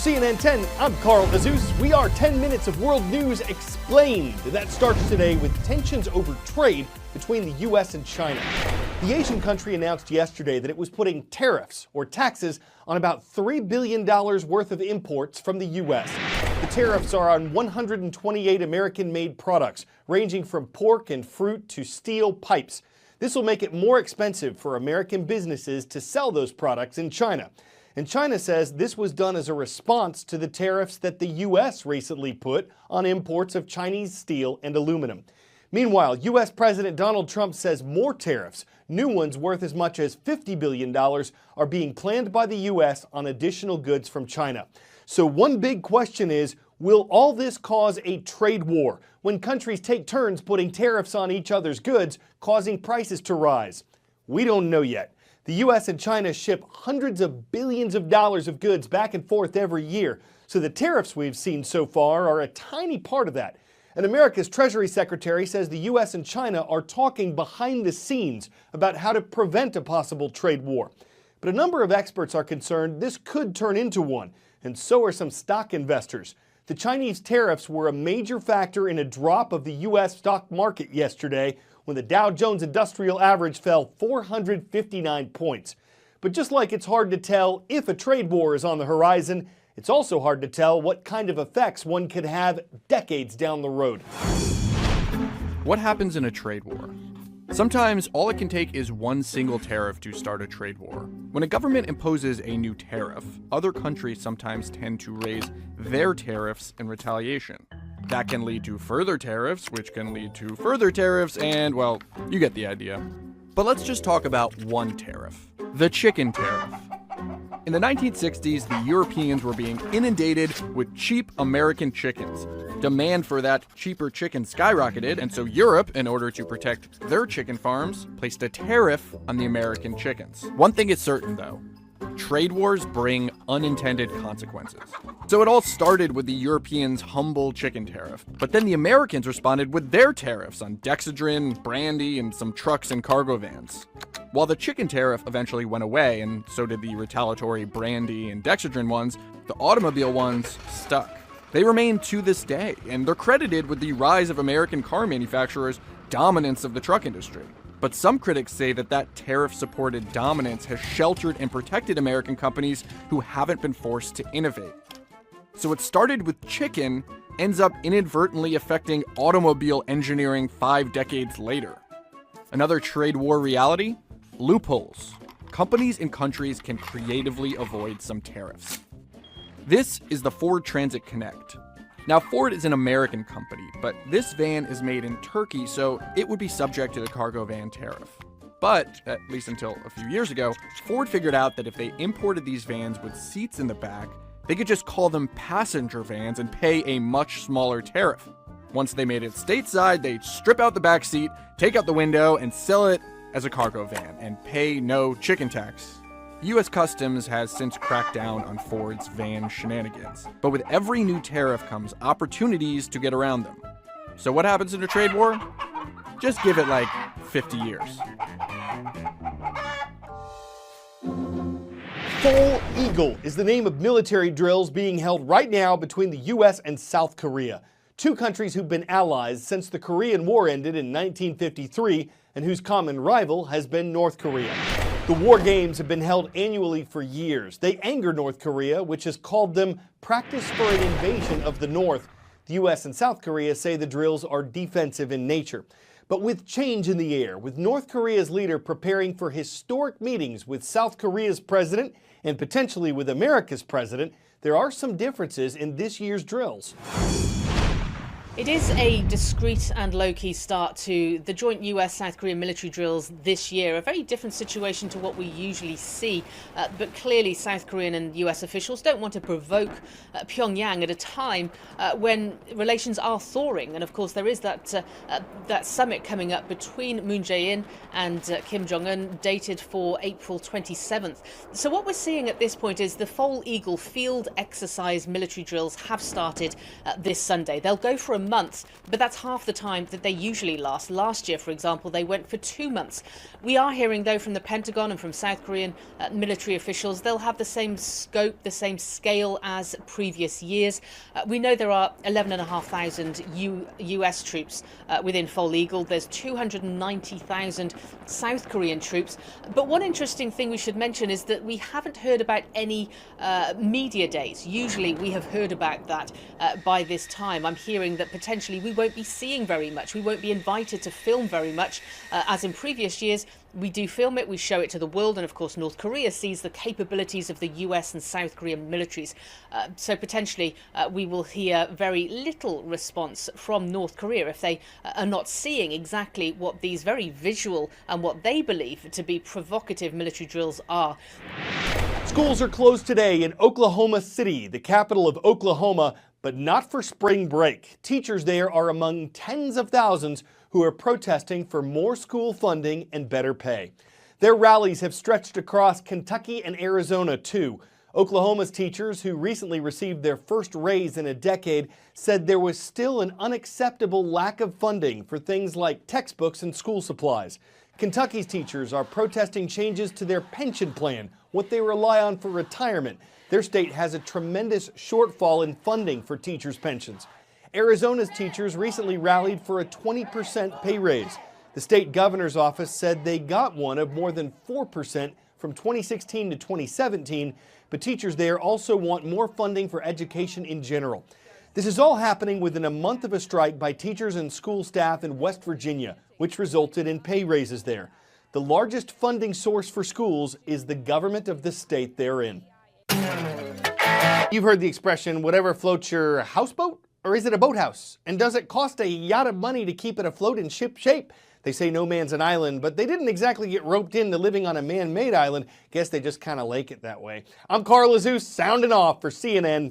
CNN 10, I'm Carl Jesus. We are 10 minutes of world news explained. That starts today with tensions over trade between the U.S. and China. The Asian country announced yesterday that it was putting tariffs or taxes on about $3 billion worth of imports from the U.S. The tariffs are on 128 American-made products, ranging from pork and fruit to steel pipes. This will make it more expensive for American businesses to sell those products in China. And China says this was done as a response to the tariffs that the U.S. recently put on imports of Chinese steel and aluminum. Meanwhile, U.S. President Donald Trump says more tariffs, new ones worth as much as $50 billion, are being planned by the U.S. on additional goods from China. So one big question is, will all this cause a trade war when countries take turns putting tariffs on each other's goods, causing prices to rise? We don't know yet. The U.S. and China ship hundreds of billions of dollars of goods back and forth every year, so the tariffs we've seen so far are a tiny part of that. And America's Treasury Secretary says the U.S. and China are talking behind the scenes about how to prevent a possible trade war. But a number of experts are concerned this could turn into one, and so are some stock investors. The Chinese tariffs were a major factor in a drop of the U.S. stock market yesterday, when the Dow Jones Industrial Average fell 459 points. But just like it's hard to tell if a trade war is on the horizon, it's also hard to tell what kind of effects one could have decades down the road. What happens in a trade war? Sometimes all it can take is one single tariff to start a trade war. When a government imposes a new tariff, other countries sometimes tend to raise their tariffs in retaliation. That can lead to further tariffs, which can lead to further tariffs, and, well, you get the idea. But let's just talk about one tariff, the chicken tariff. In the 1960s, the Europeans were being inundated with cheap American chickens. Demand for that cheaper chicken skyrocketed, and so Europe, in order to protect their chicken farms, placed a tariff on the American chickens. One thing is certain, though. Trade wars bring unintended consequences. So it all started with the Europeans' humble chicken tariff, but then the Americans responded with their tariffs on dexedrine, brandy, and some trucks and cargo vans. While the chicken tariff eventually went away, and so did the retaliatory brandy and dexedrine ones, the automobile ones stuck. They remain to this day, and they're credited with the rise of American car manufacturers' dominance of the truck industry. But some critics say that that tariff-supported dominance has sheltered and protected American companies who haven't been forced to innovate. So what started with chicken ends up inadvertently affecting automobile engineering 5 decades later. Another trade war reality? Loopholes. Companies and countries can creatively avoid some tariffs. This is the Ford Transit Connect. Now, Ford is an American company, but this van is made in Turkey, so it would be subject to the cargo van tariff. But, at least until a few years ago, Ford figured out that if they imported these vans with seats in the back, they could just call them passenger vans and pay a much smaller tariff. Once they made it stateside, they'd strip out the back seat, take out the window, and sell it as a cargo van, and pay no chicken tax. U.S. Customs has since cracked down on Ford's van shenanigans. But with every new tariff comes opportunities to get around them. So what happens in a trade war? Just give it like 50 years. Full Eagle is the name of military drills being held right now between the U.S. and South Korea, two countries who've been allies since the Korean War ended in 1953 and whose common rival has been North Korea. The war games have been held annually for years. They anger North Korea, which has called them practice for an invasion of the North. The U.S. and South Korea say the drills are defensive in nature. But with change in the air, with North Korea's leader preparing for historic meetings with South Korea's president and potentially with America's president, there are some differences in this year's drills. It is a discreet and low-key start to the joint US-South Korean military drills this year. A very different situation to what we usually see. But clearly South Korean and US officials don't want to provoke Pyongyang at a time when relations are thawing. And of course there is that summit coming up between Moon Jae-in and Kim Jong-un, dated for April 27th. So what we're seeing at this point is the Full Eagle field exercise military drills have started this Sunday. They'll go for a month, but that's half the time that they usually last. Last year, for example, they went for 2 months. We are hearing, though, from the Pentagon and from South Korean military officials, they'll have the same scope, the same scale as previous years. We know there are 11,500 US troops within Foal Eagle. There's 290,000 South Korean troops. But one interesting thing we should mention is that we haven't heard about any media days. Usually we have heard about that by this time. I'm hearing that potentially we won't be seeing very much. We won't be invited to film very much. As in previous years, we do film it, we show it to the world, and of course North Korea sees the capabilities of the US and South Korean militaries. So potentially we will hear very little response from North Korea if they are not seeing exactly what these very visual and what they believe to be provocative military drills are. Schools are closed today in Oklahoma City, the capital of Oklahoma, but not for spring break. Teachers there are among tens of thousands who are protesting for more school funding and better pay. Their rallies have stretched across Kentucky and Arizona too. Oklahoma's teachers, who recently received their first raise in a decade, said there was still an unacceptable lack of funding for things like textbooks and school supplies. Kentucky's teachers are protesting changes to their pension plan, what they rely on for retirement. Their state has a tremendous shortfall in funding for teachers' pensions. Arizona's teachers recently rallied for a 20% pay raise. The state governor's office said they got one of more than 4% from 2016 to 2017, but teachers there also want more funding for education in general. This is all happening within a month of a strike by teachers and school staff in West Virginia, which resulted in pay raises there. The largest funding source for schools is the government of the state they're in. You've heard the expression, whatever floats your houseboat? Or is it a boathouse? And does it cost a yacht of money to keep it afloat in ship shape? They say no man's an island, but they didn't exactly get roped into living on a man-made island. Guess they just kind of like it that way. I'm Carl Azus, sounding off for CNN.